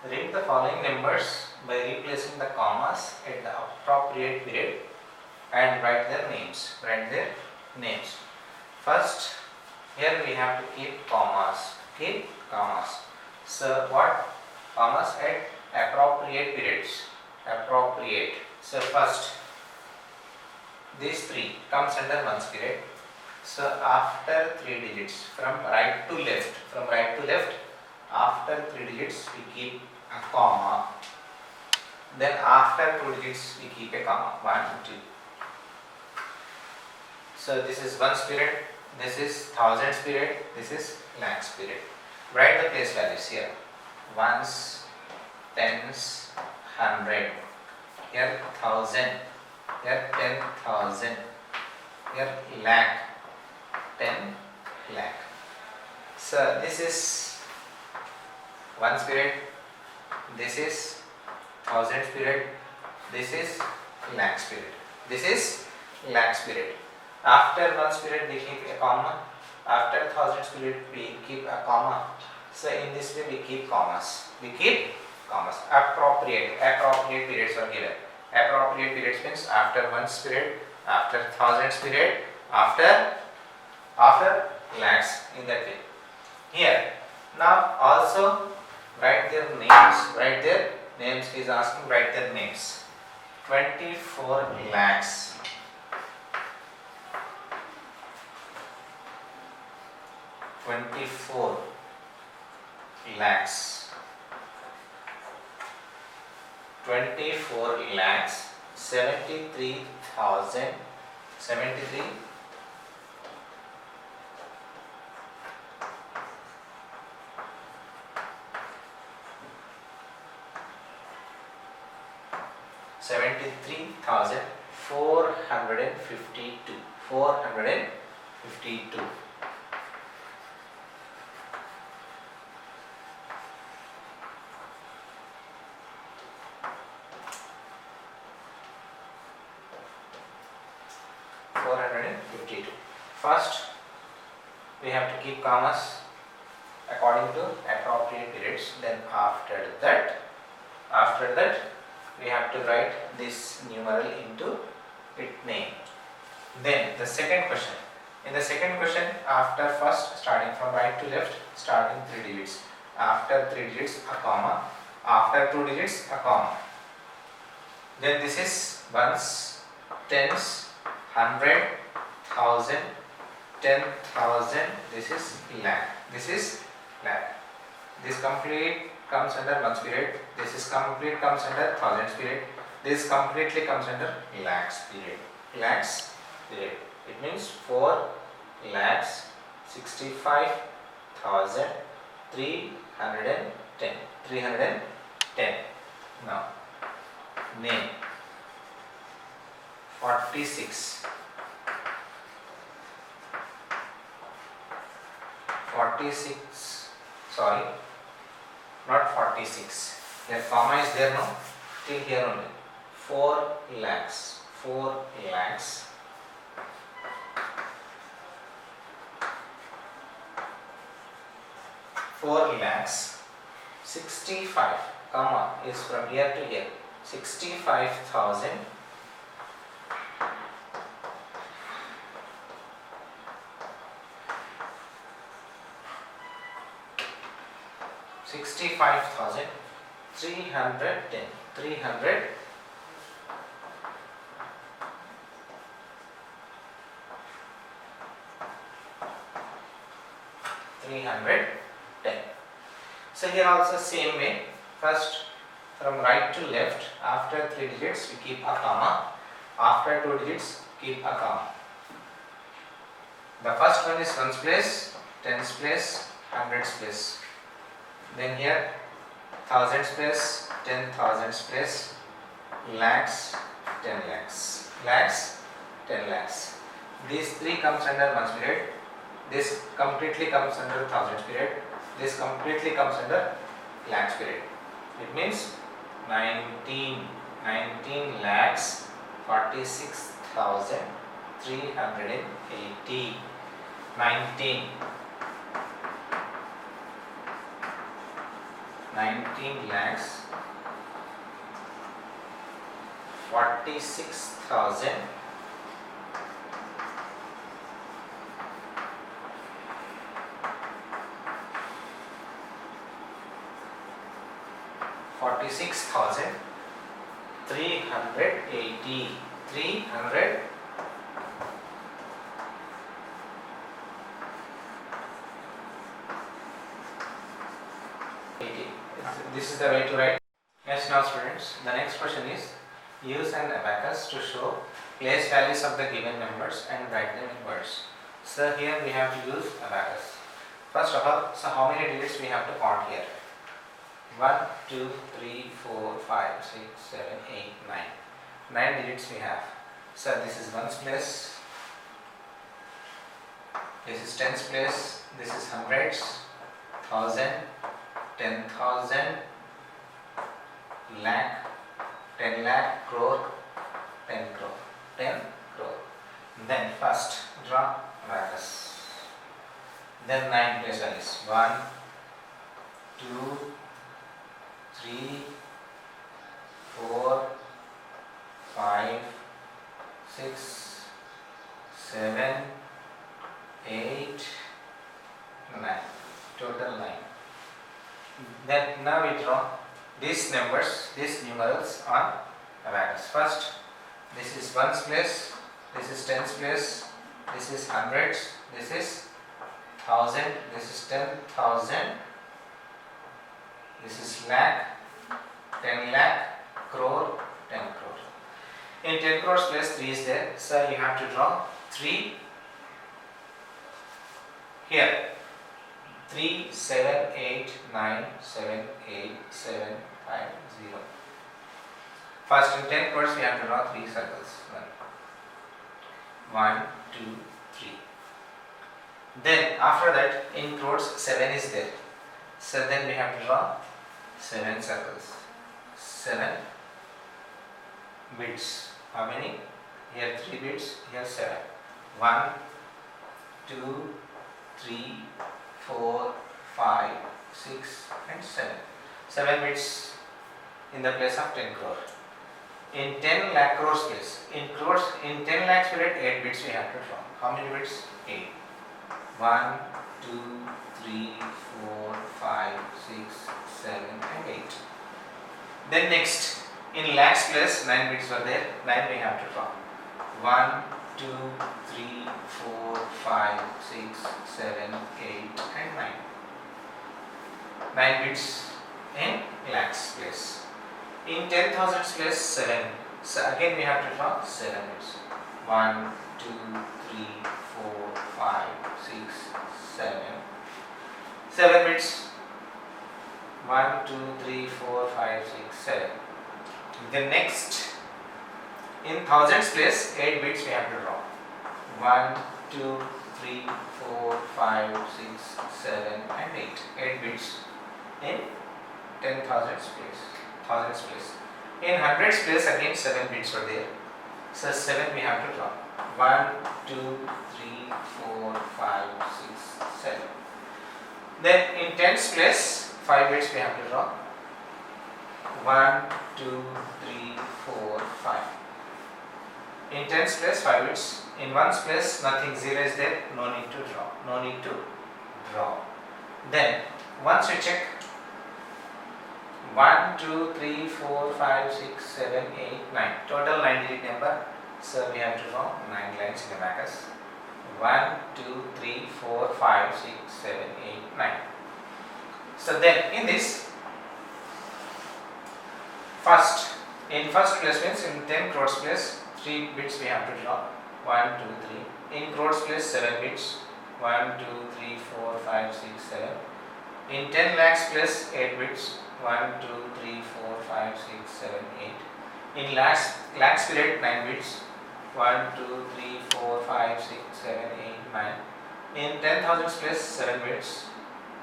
Read the following numbers by replacing the commas at the appropriate period and write their names. First, here we have to keep commas. So what? Commas at appropriate periods. Appropriate. So first, these three comes under one's period. So after 3 digits, from right to left, after 3 digits we keep a comma. Then after 2 digits we keep a comma. 1, 2. So this is one's period, this is thousands period, this is lakhs period. Write the place values here. Ones, tens, 100. Here 1000. Here 10,000. Here lakh. 10 lakh. So this is one's period, this is thousands period, this is lakhs period. After one's period we keep a comma, after thousands period we keep a comma. So in this way we keep commas. Appropriate periods are given. Appropriate periods means after one's period, after thousands period, after lakhs, in that way. Here now also write their names. Is asking, write their names. 24 lakhs. 24 lakhs. 24 lakhs. 73,000. 73. 73,452. 452. First, we have to keep commas according to appropriate periods. Then after that, we have to write this numeral into its name. Then the second question. In the second question, after first, starting from right to left, starting 3 digits. After 3 digits, a comma. After 2 digits, a comma. Then this is ones, tens, 100, 1000, 10,000. This is lakh. This complete comes under one's period. This is complete comes under thousands period. This completely comes under lakhs period. It means 4 lakhs 65,310. 310. Now name 46. 46. Sorry, not 46. The comma is there now. Till here only. 4 lakhs. 4 lakhs. 4 lakhs. 65. Comma is from here to here. 65,000. 65,310. 310. So here also same way. First, from right to left, after 3 digits we keep a comma. After 2 digits keep a comma. The first one is ones place, tens place, hundreds place. Then here thousands place, 10,000s place, lakhs, 10 lakhs. 10 lakhs. These three comes under one's period. This completely comes under thousands period. This completely comes under lakhs period. It means 19 lakhs 46,380. 19 19 lakhs 46,000 380 300 This is the way to write. Yes, now students, the next question is use an abacus to show place values of the given numbers and write them in words. So here we have to use abacus. First of all, so how many digits we have to count here? 1, 2, 3, 4, 5, 6, 7, 8, 9. 9 digits we have. So this is ones place, this is tens place, this is hundreds, thousand, 10,000, lakh, 10 lakh, crore, 10 crore, 10 crore. Then first draw abacus. Then 9 place values. 1, 2, 3, 4, 5, 6, 7, 8, 9. Total 9. Then now we draw these numbers, these numerals on abacus. First, this is ones place, this is tens place, this is hundreds, this is thousand, this is 10,000, this is lakh, 10 lakh, crore, 10 crore. In 10 crores place 3 is there, so you have to draw 3 here. 3, 7, 8, 9, 7, 8, 7, 5, 0. First in 10 crores we have to draw 3 circles. 1, 2, 3. Then after that in crores 7 is there. So then we have to draw 7 circles. 7 bits. How many? Here 3 bits, here 7. 1, 2, 3, 4, 5, 6 and 7. 7 bits in the place of 10 crore. In 10 lakh crores place, in 10 lakhs period 8 bits we have to draw. How many bits? 8. 1, 2, 3, 4, 5, 6, 7 and 8. Then next, in lakhs place 9 bits were there, 9 we have to draw. 1, 2, 3, 4, 5, 6, 7, 8 and 9. 9 bits in lakhs place. In 10,000 place 7. So again we have to draw 7 bits. 1, 2, 3, 4, 5, 6, 7. 7 bits. 1, 2, 3, 4, 5, 6, 7. The next, in thousands place 8 bits we have to draw. 1, 2, 3, 4, 5, 6, 7 and 8. 8 bits in 10,000 place, thousands place. In hundreds place again 7 bits were there. So 7 we have to draw. 1, 2, 3, 4, 5, 6, 7. Then in tens place 5 bits we have to draw. 1, 2, 3, 4, 5. In tens place 5 bits. In ones place nothing, 0 is there, no need to draw. No need to draw. Then once we check 1, 2, 3, 4, 5, 6, 7, 8, 9. Total 9 digit number. So we have to draw 9 lines in abacus. 1, 2, 3, 4, 5, 6, 7, 8, 9. So then in this, first, in first place means in 10 crores place 3 bits we have to draw. 1, 2, 3. In crores place 7 bits. 1, 2, 3, 4, 5, 6, 7. In 10 lakhs place 8 bits. 1, 2, 3, 4, 5, 6, 7, 8. In lakhs period 9 bits. 1, 2, 3, 4, 5, 6, 7, 8, 9. In 10,000 place 7 bits.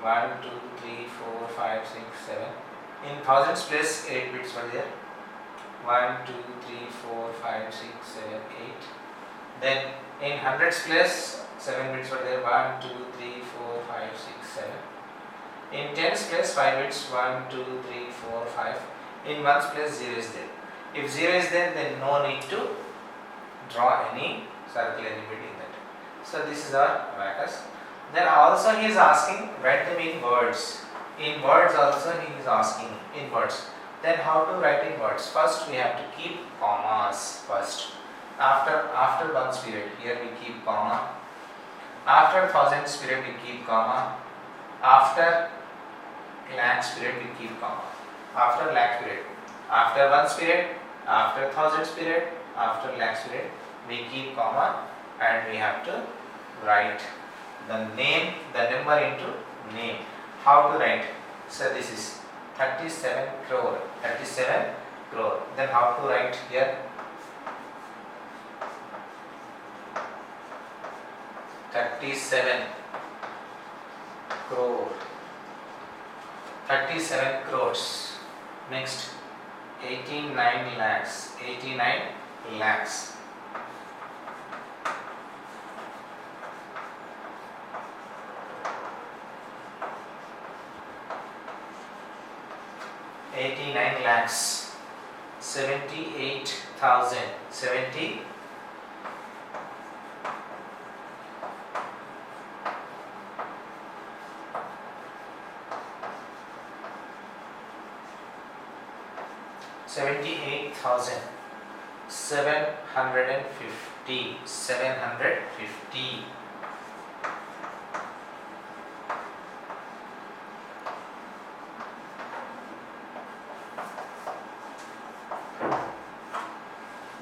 1, 2, 3, 4, 5, 6, 7. In thousands place 8 bits were there. 1, 2, 3, 4, 5, 6, 7, 8. Then in hundreds place 7 bits were there. 1, 2, 3, 4, 5, 6, 7. In tens place 5 bits, 1, 2, 3, 4, 5. In ones place 0 is there. If 0 is there, then no need to draw any circle element in that. So this is our abacus. Then also he is asking write them in words. In words also he is asking in words. Then how to write in words? First we have to keep commas first. After ones period, here we keep comma. After thousands period we keep comma. After lakhs period we keep comma. After lakh period, after ones period, after thousands period, after lakhs period we keep comma, and we have to write the name, the number into name. How to write? So this is 37 crore. 37 crore. Then how to write here? 37 crore. 37 crores. Next, 89 lakhs. 89 lakhs. 89 lakhs. 78,000. 70. 78,750. 750.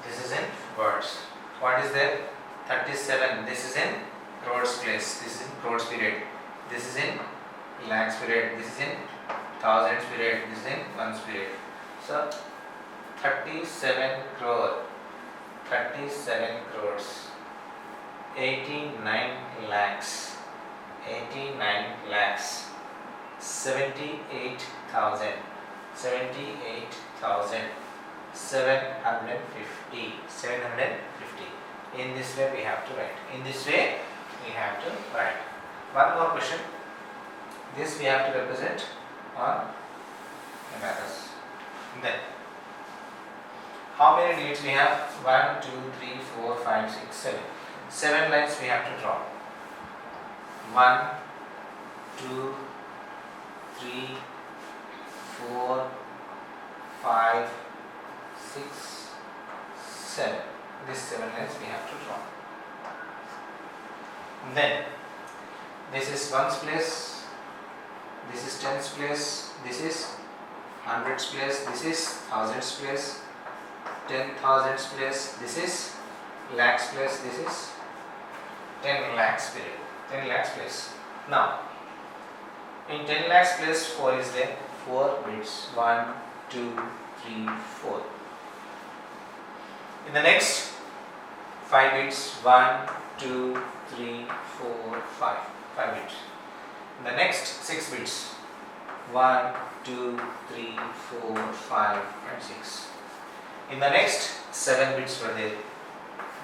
This is in words. What is there? 37. This is in crores place. This is in crores period. This is in lakhs period. This is in thousands period. This is in ones period. So 37 crore. 37 crores. 89 lakhs. 89 lakhs. 78,000. 78,000. 750. 750. In this way we have to write. In this way we have to write. One more question. This we have to represent on abacus. Then how many digits we have? 1, 2, 3, 4, 5, 6, 7. 7 lines we have to draw. 1, 2, 3, 4, 5, 6, 7. These 7 lines we have to draw. Then this is ones place, this is tens place, this is hundreds place, this is thousands place, 10,000s place, this is lakhs place, this is 10 lakhs period, 10 lakhs place. Now in 10 lakhs place 4 is there, 4 bits, 1, 2, 3, 4. In the next 5 bits, 1, 2, 3, 4, 5, 5 bits. In the next 6 bits, 1, 2, 3, 4, 5 and 6. In the next 7 bits were there,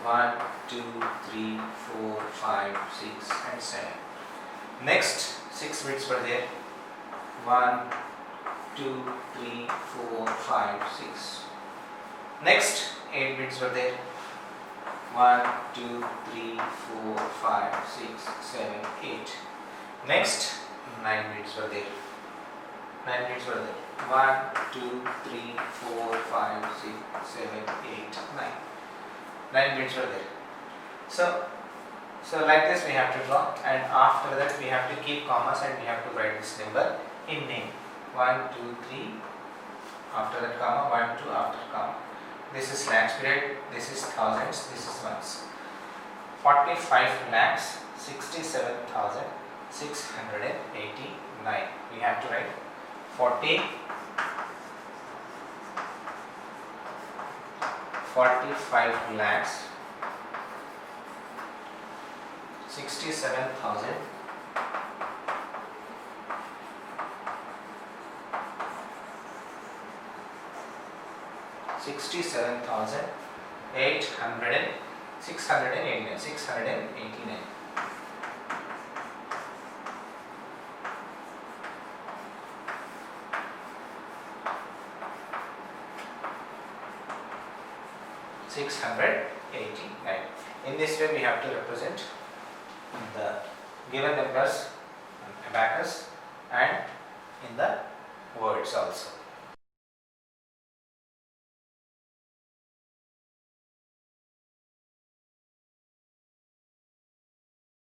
1, 2, 3, 4, 5, 6 and 7. Next 6 bits were there, 1, 2, 3, 4, 5, 6. Next 8 bits were there, 1, 2, 3, 4, 5, 6, 7, 8. Next 9 bits were there. 9 bits were there. 1, 2, 3, 4, 5, 6, 7, 8, 9. 9 bits were there. So like this we have to draw, and after that we have to keep commas and we have to write this number in name. 1, 2, 3. After that comma, 1, 2, after comma. This is lakhs period, this is thousands, this is ones. 45 lakhs 67,689. We have to write 45 lakhs 67,000 689. 689. In this way we have to represent the given numbers in abacus and in the words also.